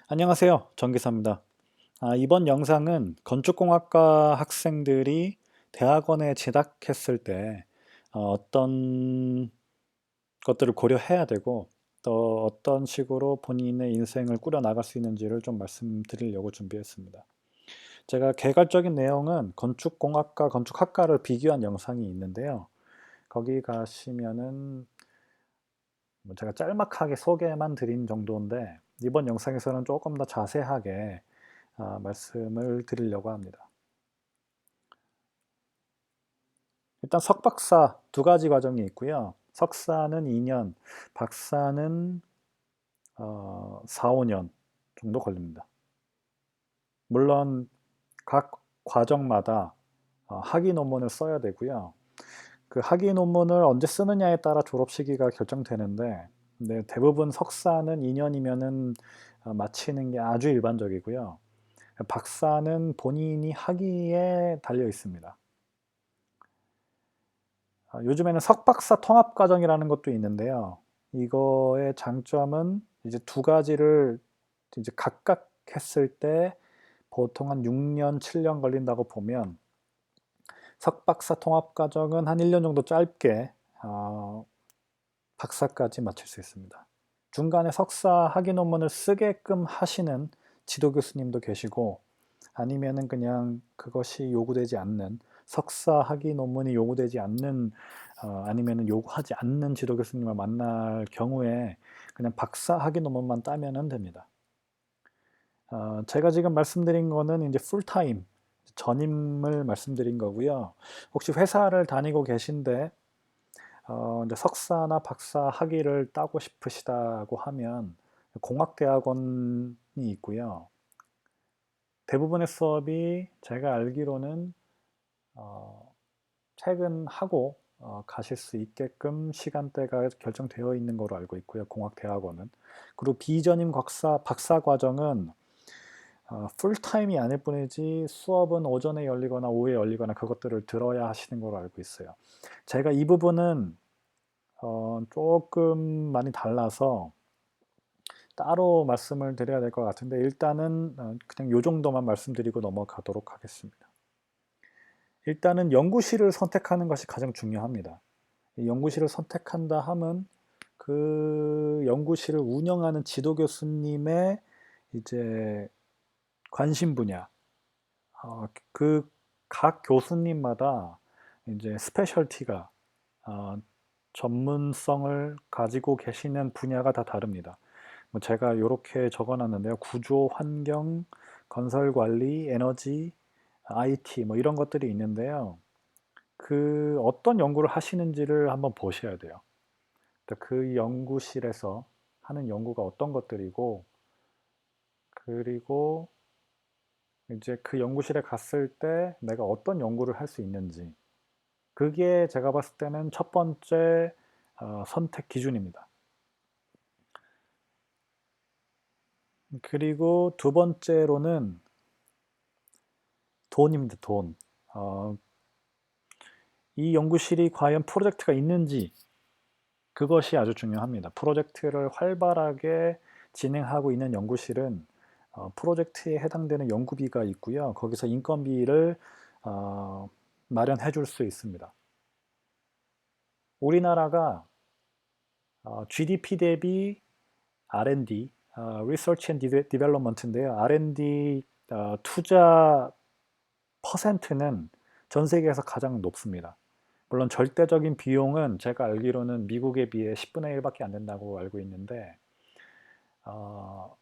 안녕하세요. 정기사입니다. 이번 영상은 건축공학과 학생들이 대학원에 진학했을 때 어떤 것들을 고려해야 되고 또 어떤 식으로 본인의 인생을 꾸려 나갈 수 있는지를 좀 말씀드리려고 준비했습니다. 제가 개괄적인 내용은 건축공학과, 건축학과를 비교한 영상이 있는데요. 거기 가시면은 제가 짤막하게 소개만 드린 정도인데 이번 영상에서는 조금 더 자세하게 말씀을 드리려고 합니다. 일단 석박사 두 가지 과정이 있고요. 석사는 2년, 박사는 4, 5년 정도 걸립니다. 물론 각 과정마다 학위 논문을 써야 되고요. 그 학위 논문을 언제 쓰느냐에 따라 졸업 시기가 결정되는데 대부분 석사는 2년이면은 마치는 게 아주 일반적이고요. 박사는 본인이 학위에 달려 있습니다. 요즘에는 석박사 통합과정이라는 것도 있는데요. 이거의 장점은 이제 두 가지를 이제 각각 했을 때 보통 한 6년, 7년 걸린다고 보면 석박사 통합과정은 한 1년 정도 짧게 박사까지 마칠 수 있습니다. 중간에 석사 학위 논문을 쓰게끔 하시는 지도 교수님도 계시고 아니면은 그냥 그것이 요구되지 않는 석사 학위 논문이 요구되지 않는 아니면은 요구하지 않는 지도 교수님을 만날 경우에 그냥 박사 학위 논문만 따면은 됩니다. 제가 지금 말씀드린 거는 이제 풀타임 전임을 말씀드린 거고요. 혹시 회사를 다니고 계신데 이제 석사나 박사 학위를 따고 싶으시다고 하면 공학대학원이 있고요. 대부분의 수업이 제가 알기로는 퇴근하고 가실 수 있게끔 시간대가 결정되어 있는 걸로 알고 있고요. 공학대학원은. 그리고 비전임 박사 과정은 풀타임이 아닐 뿐이지 수업은 오전에 열리거나 오후에 열리거나 그것들을 들어야 하시는 걸로 알고 있어요. 제가 이 부분은 조금 많이 달라서 따로 말씀을 드려야 될 것 같은데 일단은 그냥 요 정도만 말씀드리고 넘어가도록 하겠습니다. 일단은 연구실을 선택하는 것이 가장 중요합니다. 연구실을 선택한다 함은 그 연구실을 운영하는 지도 교수님의 이제 관심 분야, 그 각 교수님마다 이제 스페셜티가 전문성을 가지고 계시는 분야가 다 다릅니다. 뭐 제가 이렇게 적어놨는데요. 구조, 환경, 건설 관리, 에너지, IT 뭐 이런 것들이 있는데요. 그 어떤 연구를 하시는지를 한번 보셔야 돼요. 그 연구실에서 하는 연구가 어떤 것들이고 그리고 이제 그 연구실에 갔을 때 내가 어떤 연구를 할 수 있는지 그게 제가 봤을 때는 첫 번째 선택 기준입니다. 그리고 두 번째로는 돈입니다. 돈. 이 연구실이 과연 프로젝트가 있는지 그것이 아주 중요합니다. 프로젝트를 활발하게 진행하고 있는 연구실은 프로젝트에 해당되는 연구비가 있고요. 거기서 인건비를 마련해 줄 수 있습니다. 우리나라가 GDP 대비 R&D, Research and Development인데요. R&D 투자 퍼센트는 전 세계에서 가장 높습니다. 물론 절대적인 비용은 제가 알기로는 미국에 비해 10분의 1밖에 안 된다고 알고 있는데 어,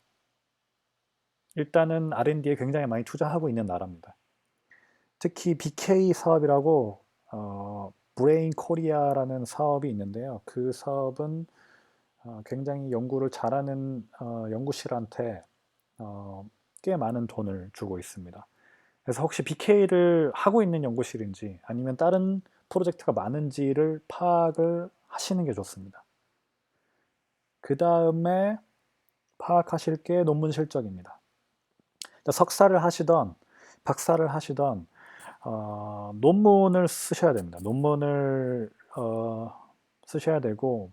일단은 R&D에 굉장히 많이 투자하고 있는 나라입니다. 특히 BK 사업이라고 브레인 코리아라는 사업이 있는데요. 그 사업은 굉장히 연구를 잘하는 연구실한테 꽤 많은 돈을 주고 있습니다. 그래서 혹시 BK를 하고 있는 연구실인지 아니면 다른 프로젝트가 많은지를 파악을 하시는 게 좋습니다. 그 다음에 파악하실 게 논문 실적입니다. 석사를 하시던 박사를 하시던 논문을 쓰셔야 됩니다. 논문을 쓰셔야 되고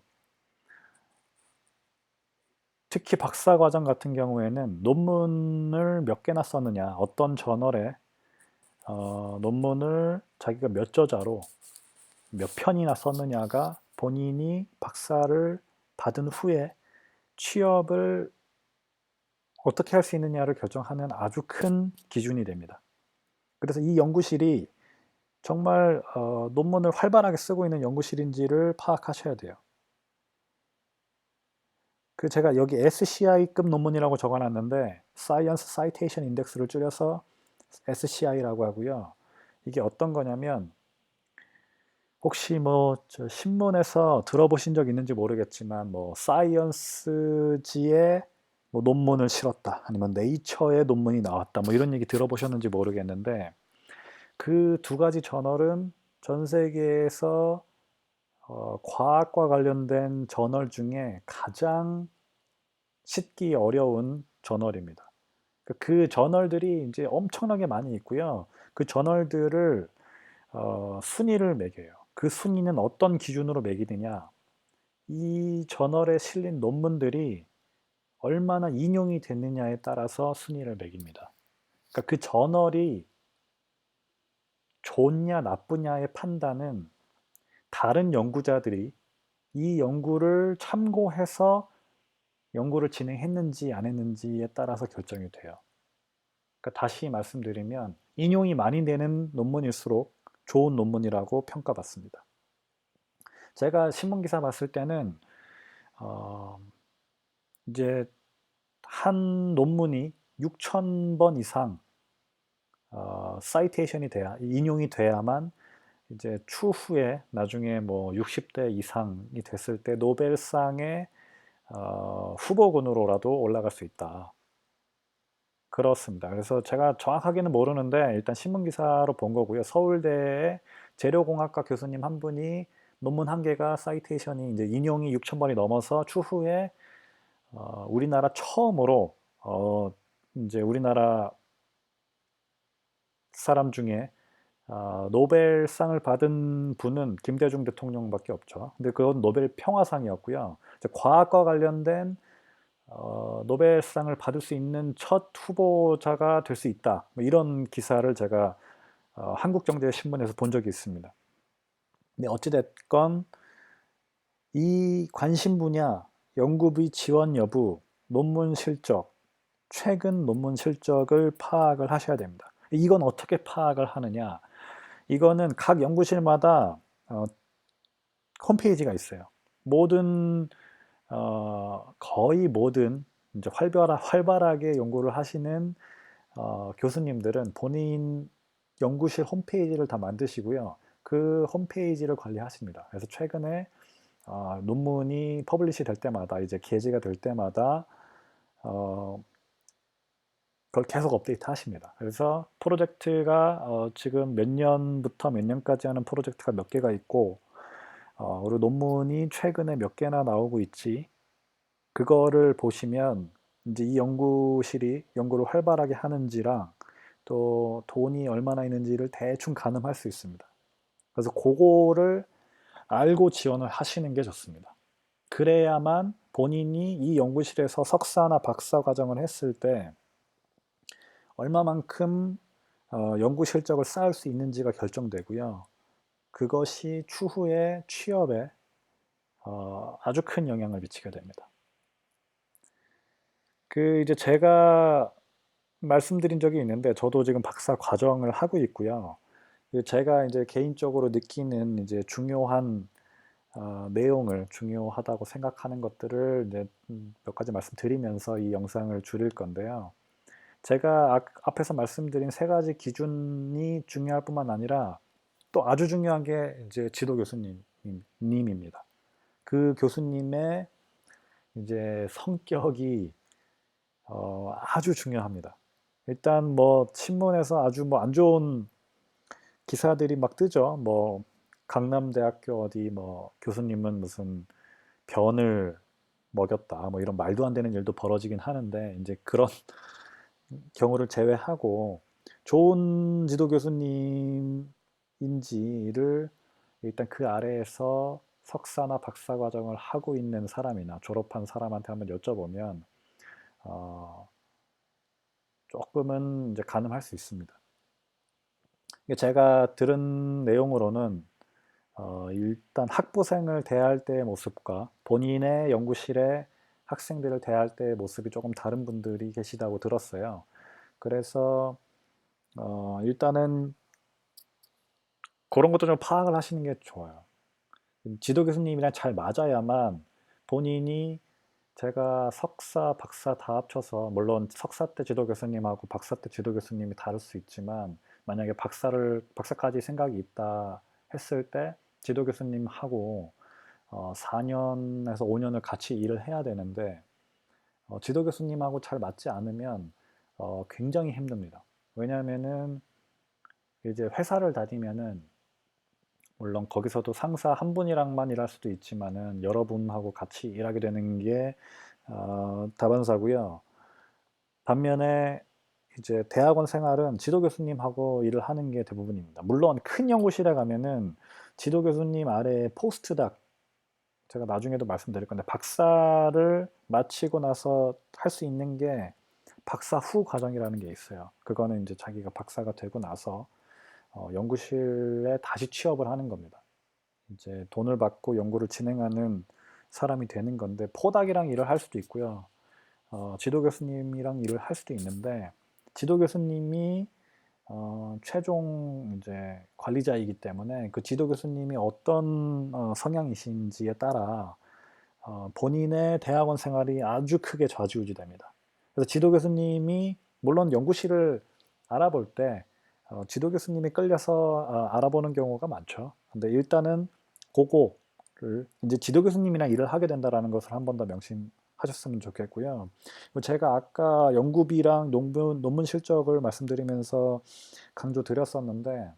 특히 박사과정 같은 경우에는 논문을 몇 개나 썼느냐, 어떤 저널에 논문을 자기가 몇 저자로 몇 편이나 썼느냐가 본인이 박사를 받은 후에 취업을 어떻게 할 수 있느냐를 결정하는 아주 큰 기준이 됩니다. 그래서 이 연구실이 정말 논문을 활발하게 쓰고 있는 연구실인지를 파악하셔야 돼요. 그 제가 여기 SCI급 논문이라고 적어놨는데 Science Citation Index를 줄여서 SCI라고 하고요. 이게 어떤 거냐면 혹시 뭐 신문에서 들어보신 적 있는지 모르겠지만 뭐 사이언스지에 뭐 논문을 실었다 아니면 네이처에 논문이 나왔다 뭐 이런 얘기 들어보셨는지 모르겠는데 그 두 가지 저널은 전 세계에서 과학과 관련된 저널 중에 가장 싣기 어려운 저널입니다. 그 저널들이 이제 엄청나게 많이 있고요. 그 저널들을 순위를 매겨요. 그 순위는 어떤 기준으로 매기느냐? 이 저널에 실린 논문들이 얼마나 인용이 됐느냐에 따라서 순위를 매깁니다. 그러니까 그 저널이 좋냐 나쁘냐의 판단은 다른 연구자들이 이 연구를 참고해서 연구를 진행했는지 안 했는지에 따라서 결정이 돼요. 그러니까 다시 말씀드리면 인용이 많이 되는 논문일수록 좋은 논문이라고 평가받습니다. 제가 신문기사 봤을 때는 어, 이제 한 논문이 6,000번 이상 사이테이션이 돼야 인용이 돼야만 이제 추후에 나중에 뭐 60대 이상이 됐을 때 노벨상의 후보군으로라도 올라갈 수 있다. 그렇습니다. 그래서 제가 정확하게는 모르는데 일단 신문 기사로 본 거고요. 서울대의 재료공학과 교수님 한 분이 논문 한 개가 사이테이션이 이제 인용이 6,000번이 넘어서 추후에 우리나라 처음으로 이제 우리나라 사람 중에 노벨상을 받은 분은 김대중 대통령밖에 없죠. 근데 그건 노벨 평화상이었고요. 과학과 관련된 노벨상을 받을 수 있는 첫 후보자가 될 수 있다. 뭐 이런 기사를 제가 한국경제신문에서 본 적이 있습니다. 근데 어찌됐건 이 관심 분야, 연구비 지원 여부, 논문 실적, 최근 논문 실적을 파악을 하셔야 됩니다. 이건 어떻게 파악을 하느냐? 이거는 각 연구실마다 홈페이지가 있어요. 모든 거의 모든 이제 활발하게 연구를 하시는 교수님들은 본인 연구실 홈페이지를 다 만드시고요. 그 홈페이지를 관리하십니다. 그래서 최근에 논문이 퍼블리시 될 때마다 이제 게재가 될 때마다 그걸 계속 업데이트 하십니다. 그래서 프로젝트가 지금 몇 년부터 몇 년까지 하는 프로젝트가 몇 개가 있고 그리고 논문이 최근에 몇 개나 나오고 있지 그거를 보시면 이제 이 연구실이 연구를 활발하게 하는지랑 또 돈이 얼마나 있는지를 대충 가늠할 수 있습니다. 그래서 그거를 알고 지원을 하시는 게 좋습니다. 그래야만 본인이 이 연구실에서 석사나 박사 과정을 했을 때 얼마만큼 연구 실적을 쌓을 수 있는지가 결정되고요. 그것이 추후에 취업에 아주 큰 영향을 미치게 됩니다. 그 이제 제가 말씀드린 적이 있는데 저도 지금 박사 과정을 하고 있고요. 제가 이제 개인적으로 느끼는 이제 중요한 내용을 중요하다고 생각하는 것들을 이제 몇 가지 말씀드리면서 이 영상을 줄일 건데요. 제가 앞에서 말씀드린 세 가지 기준이 중요할 뿐만 아니라 또 아주 중요한 게 이제 지도 교수님입니다. 그 교수님의 이제 성격이 아주 중요합니다. 일단 뭐 신문에서 아주 뭐 안 좋은 기사들이 막 뜨죠. 뭐 강남대학교 어디 뭐 교수님은 무슨 변을 먹였다. 뭐 이런 말도 안 되는 일도 벌어지긴 하는데 이제 그런 경우를 제외하고 좋은 지도 교수님인지를 일단 그 아래에서 석사나 박사 과정을 하고 있는 사람이나 졸업한 사람한테 한번 여쭤보면 어, 조금은 이제 가늠할 수 있습니다. 제가 들은 내용으로는 일단 학부생을 대할 때의 모습과 본인의 연구실의 학생들을 대할 때의 모습이 조금 다른 분들이 계시다고 들었어요. 그래서 일단은 그런 것도 좀 파악을 하시는 게 좋아요. 지도 교수님이랑 잘 맞아야만 본인이 제가 석사, 박사 다 합쳐서 물론 석사 때 지도 교수님하고 박사 때 지도 교수님이 다를 수 있지만 만약에 박사까지 생각이 있다 했을 때 지도 교수님하고 4년에서 5년을 같이 일을 해야 되는데 지도 교수님하고 잘 맞지 않으면 굉장히 힘듭니다. 왜냐하면은 이제 회사를 다니면은 물론 거기서도 상사 한 분이랑만 일할 수도 있지만은 여러분하고 같이 일하게 되는 게 다반사고요. 반면에 이제 대학원 생활은 지도 교수님하고 일을 하는 게 대부분입니다. 물론 큰 연구실에 가면은 지도 교수님 아래에 포스트닥 제가 나중에도 말씀드릴 건데 박사를 마치고 나서 할 수 있는 게 박사 후 과정이라는 게 있어요. 그거는 이제 자기가 박사가 되고 나서 연구실에 다시 취업을 하는 겁니다. 이제 돈을 받고 연구를 진행하는 사람이 되는 건데 포닥이랑 일을 할 수도 있고요. 지도 교수님이랑 일을 할 수도 있는데 지도 교수님이 최종 이제 관리자이기 때문에 그 지도 교수님이 어떤 성향이신지에 따라 본인의 대학원 생활이 아주 크게 좌지우지됩니다. 그래서 지도 교수님이 물론 연구실을 알아볼 때 지도 교수님이 끌려서 알아보는 경우가 많죠. 근데 일단은 그거를 이제 지도 교수님이랑 일을 하게 된다라는 것을 한 번 더 명심하셨으면 좋겠고요. 제가 아까 연구비랑 논문 실적을 말씀드리면서 강조드렸었는데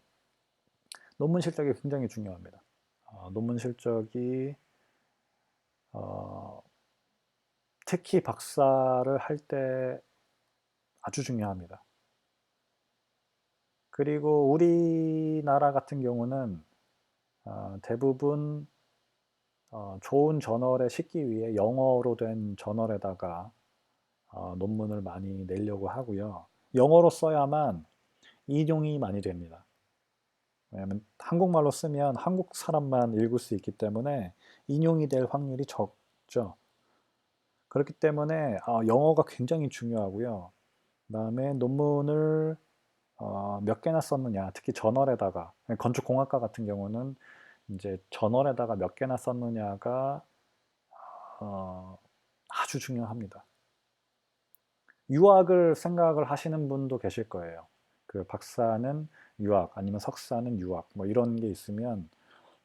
논문 실적이 굉장히 중요합니다. 논문 실적이 어, 특히 박사를 할 때 아주 중요합니다. 그리고 우리나라 같은 경우는 대부분 좋은 저널에 싣기 위해 영어로 된 저널에다가 논문을 많이 내려고 하고요. 영어로 써야만 인용이 많이 됩니다. 왜냐하면 한국말로 쓰면 한국 사람만 읽을 수 있기 때문에 인용이 될 확률이 적죠. 그렇기 때문에 영어가 굉장히 중요하고요. 그다음에 논문을 몇 개나 썼느냐, 특히 저널에다가 건축공학과 같은 경우는 이제 저널에다가 몇 개나 썼느냐가 어, 아주 중요합니다. 유학을 생각을 하시는 분도 계실 거예요. 그 박사는 유학 아니면 석사는 유학 뭐 이런 게 있으면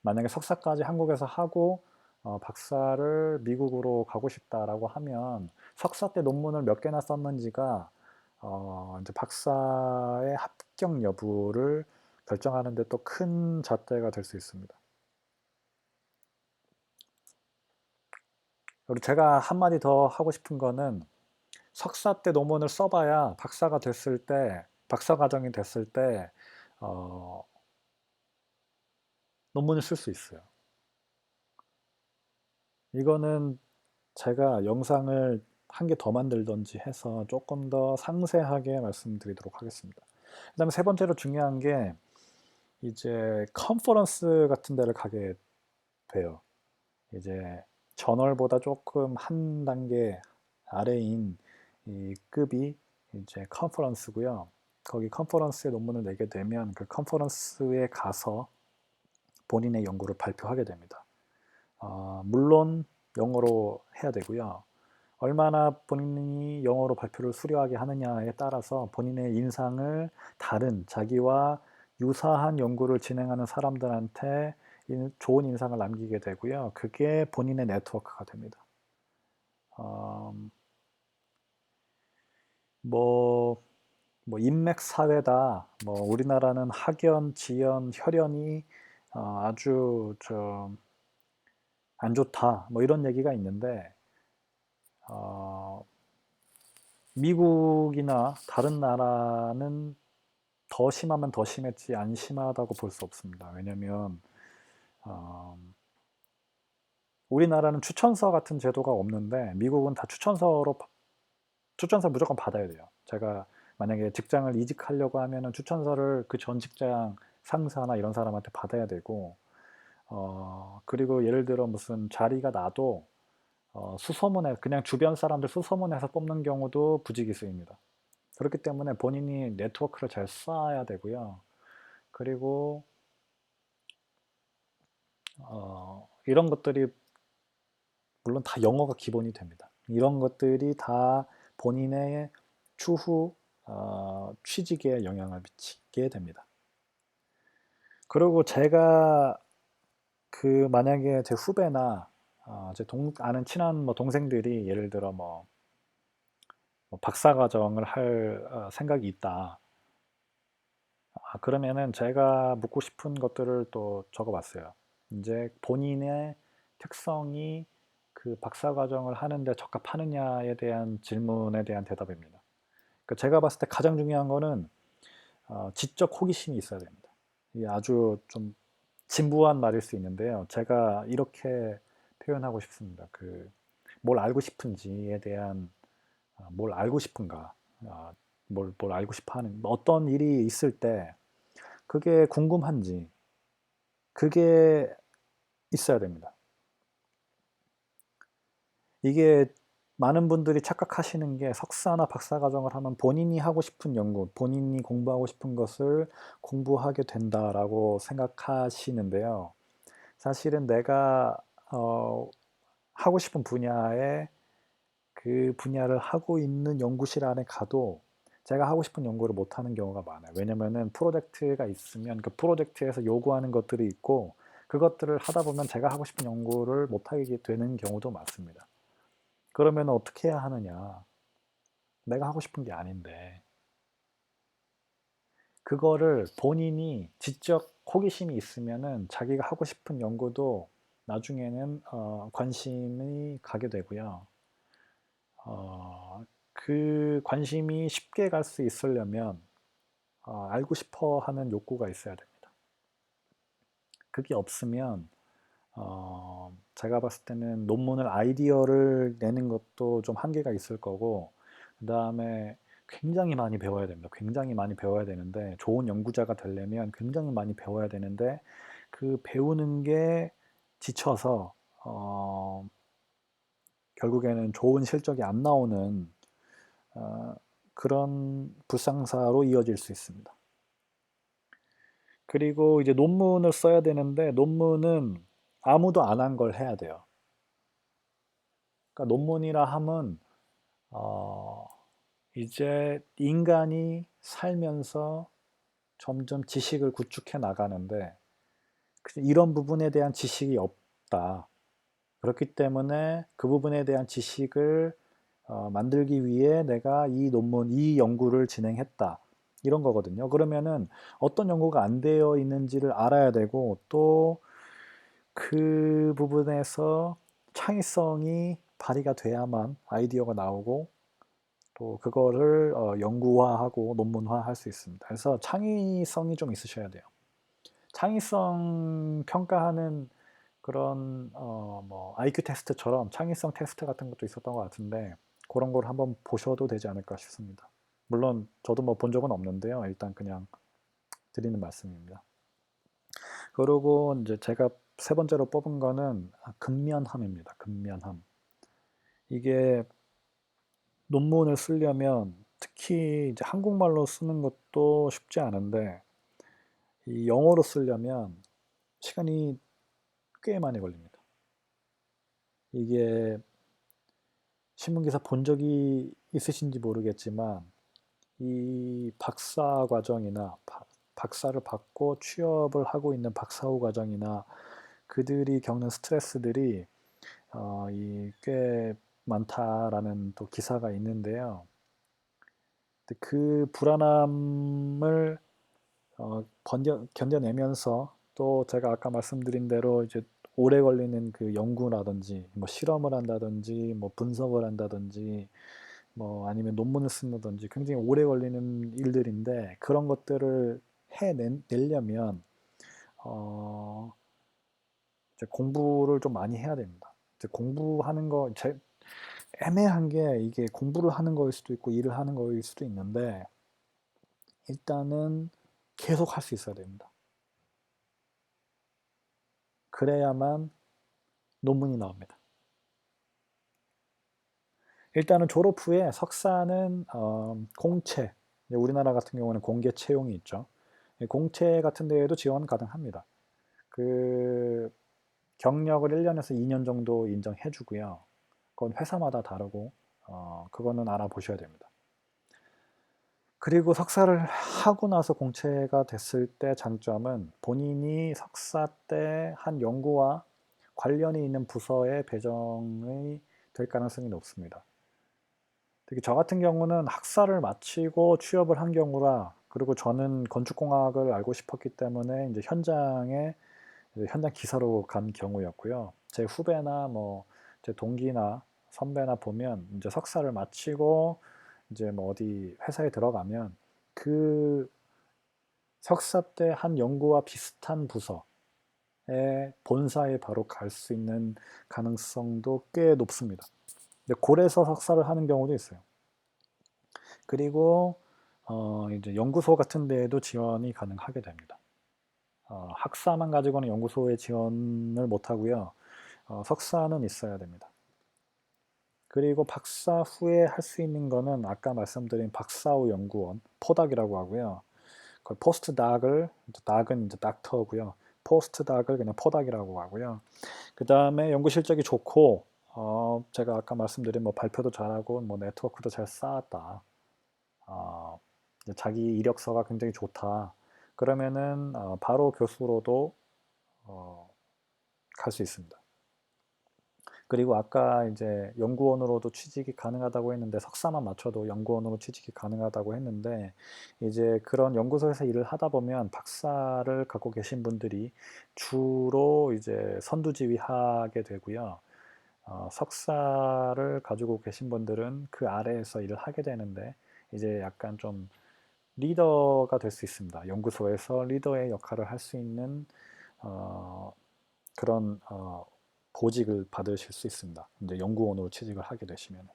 만약에 석사까지 한국에서 하고 박사를 미국으로 가고 싶다라고 하면 석사 때 논문을 몇 개나 썼는지가 이제 박사의 합격 여부를 결정하는 데 또 큰 잣대가 될 수 있습니다. 그리고 제가 한마디 더 하고 싶은 거는 석사 때 논문을 써봐야 박사가 됐을 때, 박사 과정이 됐을 때 어, 논문을 쓸 수 있어요. 이거는 제가 영상을 한 개 더 만들던지 해서 조금 더 상세하게 말씀드리도록 하겠습니다. 그다음에 세 번째로 중요한 게 이제 컨퍼런스 같은 데를 가게 돼요. 이제 저널보다 조금 한 단계 아래인 이 급이 이제 컨퍼런스고요. 거기 컨퍼런스에 논문을 내게 되면 그 컨퍼런스에 가서 본인의 연구를 발표하게 됩니다. 물론 영어로 해야 되고요. 얼마나 본인이 영어로 발표를 수려하게 하느냐에 따라서 본인의 인상을 다른 자기와 유사한 연구를 진행하는 사람들한테 좋은 인상을 남기게 되고요. 그게 본인의 네트워크가 됩니다. 어, 뭐, 뭐 인맥 사회다. 뭐 우리나라는 학연, 지연, 혈연이 아주 안 좋다. 뭐 이런 얘기가 있는데 어, 미국이나 다른 나라는 더 심하면 더 심했지 안 심하다고 볼 수 없습니다. 왜냐하면 어, 우리나라는 추천서 같은 제도가 없는데 미국은 다 추천서 무조건 받아야 돼요. 제가 만약에 직장을 이직하려고 하면은 추천서를 그 전 직장 상사나 이런 사람한테 받아야 되고, 그리고 예를 들어 무슨 자리가 나도 수소문해 그냥 주변 사람들 수소문해서 뽑는 경우도 부지기수입니다. 그렇기 때문에 본인이 네트워크를 잘 쌓아야 되고요. 그리고 이런 것들이 물론 다 영어가 기본이 됩니다. 이런 것들이 다 본인의 추후 취직에 영향을 미치게 됩니다. 그리고 제가 만약에 제 후배나 제 아는 친한 뭐 동생들이 예를 들어 뭐 박사과정을 할 생각이 있다. 그러면은 제가 묻고 싶은 것들을 또 적어봤어요. 이제 본인의 특성이 그 박사과정을 하는데 적합하느냐에 대한 질문에 대한 대답입니다. 그러니까 제가 봤을 때 가장 중요한 거는 지적 호기심이 있어야 됩니다. 이게 아주 좀 진부한 말일 수 있는데요. 제가 이렇게 표현하고 싶습니다. 뭘 알고 싶은지에 대한 뭘 알고 싶은가, 아, 뭘 알고 싶어 하는 어떤 일이 있을 때 그게 궁금한지 그게 있어야 됩니다. 이게 많은 분들이 착각하시는 게 석사나 박사 과정을 하면 본인이 하고 싶은 연구, 본인이 공부하고 싶은 것을 공부하게 된다라고 생각하시는데요. 사실은 내가 어, 하고 싶은 분야에 그 분야를 하고 있는 연구실 안에 가도 제가 하고 싶은 연구를 못하는 경우가 많아요. 왜냐면은 프로젝트가 있으면 그 프로젝트에서 요구하는 것들이 있고 그것들을 하다 보면 제가 하고 싶은 연구를 못하게 되는 경우도 많습니다. 그러면 어떻게 해야 하느냐? 내가 하고 싶은 게 아닌데 그거를 본인이 지적 호기심이 있으면은 자기가 하고 싶은 연구도 나중에는 관심이 가게 되고요. 그 관심이 쉽게 갈 수 있으려면 알고 싶어 하는 욕구가 있어야 됩니다. 그게 없으면 제가 봤을 때는 논문을 아이디어를 내는 것도 좀 한계가 있을 거고, 그 다음에 굉장히 많이 배워야 됩니다. 굉장히 많이 배워야 되는데, 좋은 연구자가 되려면 굉장히 많이 배워야 되는데, 그 배우는 게 지쳐서, 결국에는 좋은 실적이 안 나오는 어, 그런 불상사로 이어질 수 있습니다. 그리고 이제 논문을 써야 되는데, 논문은 아무도 안 한 걸 해야 돼요. 그러니까 논문이라 함은 어, 이제 인간이 살면서 점점 지식을 구축해 나가는데 이런 부분에 대한 지식이 없다. 그렇기 때문에 그 부분에 대한 지식을 만들기 위해 내가 이 연구를 진행했다. 이런 거거든요. 그러면은 어떤 연구가 안 되어 있는지를 알아야 되고 또 그 부분에서 창의성이 발휘가 돼야만 아이디어가 나오고 또 그거를 연구화하고 논문화할 수 있습니다. 그래서 창의성이 좀 있으셔야 돼요. 창의성 평가하는 그런 뭐 IQ 테스트처럼 창의성 테스트 같은 것도 있었던 것 같은데 그런 걸 한번 보셔도 되지 않을까 싶습니다. 물론 저도 뭐 본 적은 없는데요. 일단 그냥 드리는 말씀입니다. 그리고 이제 제가 세 번째로 뽑은 거는 근면함입니다. 근면함. 이게 논문을 쓰려면 특히 이제 한국말로 쓰는 것도 쉽지 않은데 이 영어로 쓰려면 시간이 꽤 많이 걸립니다. 이게 신문기사 본 적이 있으신지 모르겠지만 이 박사 과정이나 박사를 받고 취업을 하고 있는 박사후 과정이나 그들이 겪는 스트레스들이 꽤 많다라는 또 기사가 있는데요. 그 불안함을 견뎌내면서 또 제가 아까 말씀드린 대로 이제 오래 걸리는 그 연구라든지 뭐 실험을 한다든지 뭐 분석을 한다든지 뭐 아니면 논문을 쓴다든지 굉장히 오래 걸리는 일들인데 그런 것들을 해내려면 어, 이제 공부를 좀 많이 해야 됩니다. 이제 공부하는 거 애매한 게 이게 공부를 하는 거일 수도 있고 일을 하는 거일 수도 있는데 일단은 계속 할 수 있어야 됩니다. 그래야만 논문이 나옵니다. 일단은 졸업 후에 석사는 공채, 우리나라 같은 경우는 공개 채용이 있죠. 공채 같은 데에도 지원 가능합니다. 그 경력을 1년에서 2년 정도 인정해 주고요. 그건 회사마다 다르고 그거는 알아보셔야 됩니다. 그리고 석사를 하고 나서 공채가 됐을 때 장점은 본인이 석사 때 한 연구와 관련이 있는 부서에 배정이 될 가능성이 높습니다. 특히 저 같은 경우는 학사를 마치고 취업을 한 경우라, 그리고 저는 건축공학을 알고 싶었기 때문에 이제 현장 기사로 간 경우였고요. 제 후배나 뭐 제 동기나 선배나 보면 이제 석사를 마치고 이제 뭐 어디 회사에 들어가면 그 석사 때 한 연구와 비슷한 부서의 본사에 바로 갈 수 있는 가능성도 꽤 높습니다. 근데 고래서 석사를 하는 경우도 있어요. 그리고 이제 연구소 같은 데에도 지원이 가능하게 됩니다. 학사만 가지고는 연구소에 지원을 못 하고요. 석사는 있어야 됩니다. 그리고 박사 후에 할 수 있는 거는 아까 말씀드린 박사 후 연구원, 포닥이라고 하고요. 그 포스트 닥을, 닥은 이제 닥터고요. 포스트 닥을 그냥 포닥이라고 하고요. 그 다음에 연구 실적이 좋고, 제가 아까 말씀드린 뭐 발표도 잘하고, 뭐 네트워크도 잘 쌓았다. 어, 자기 이력서가 굉장히 좋다. 그러면은 바로 교수로도 갈 수 있습니다. 그리고 아까 이제 연구원으로도 취직이 가능하다고 했는데 석사만 맞춰도 연구원으로 취직이 가능하다고 했는데 이제 그런 연구소에서 일을 하다 보면 박사를 갖고 계신 분들이 주로 이제 선두지휘하게 되고요. 석사를 가지고 계신 분들은 그 아래에서 일을 하게 되는데 이제 약간 좀 리더가 될 수 있습니다. 연구소에서 리더의 역할을 할 수 있는 어, 그런 보직을 받으실 수 있습니다. 이제 연구원으로 취직을 하게 되시면.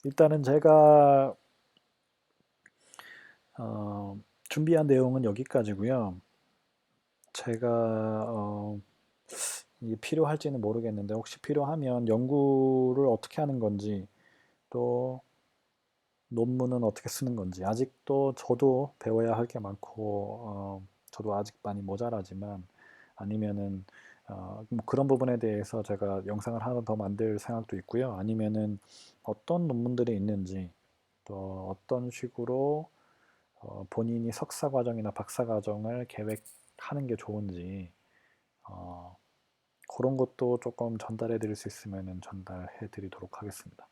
일단은 제가 준비한 내용은 여기까지고요. 제가 이게 필요할지는 모르겠는데 혹시 필요하면 연구를 어떻게 하는 건지 또 논문은 어떻게 쓰는 건지 아직도 저도 배워야 할 게 많고 저도 아직 많이 모자라지만 아니면은 뭐 그런 부분에 대해서 제가 영상을 하나 더 만들 생각도 있고요. 아니면은 어떤 논문들이 있는지 또 어떤 식으로 본인이 석사 과정이나 박사 과정을 계획하는 게 좋은지 어, 그런 것도 조금 전달해 드릴 수 있으면 전달해 드리도록 하겠습니다.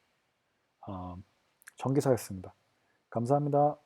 어, 정기사였습니다. 감사합니다.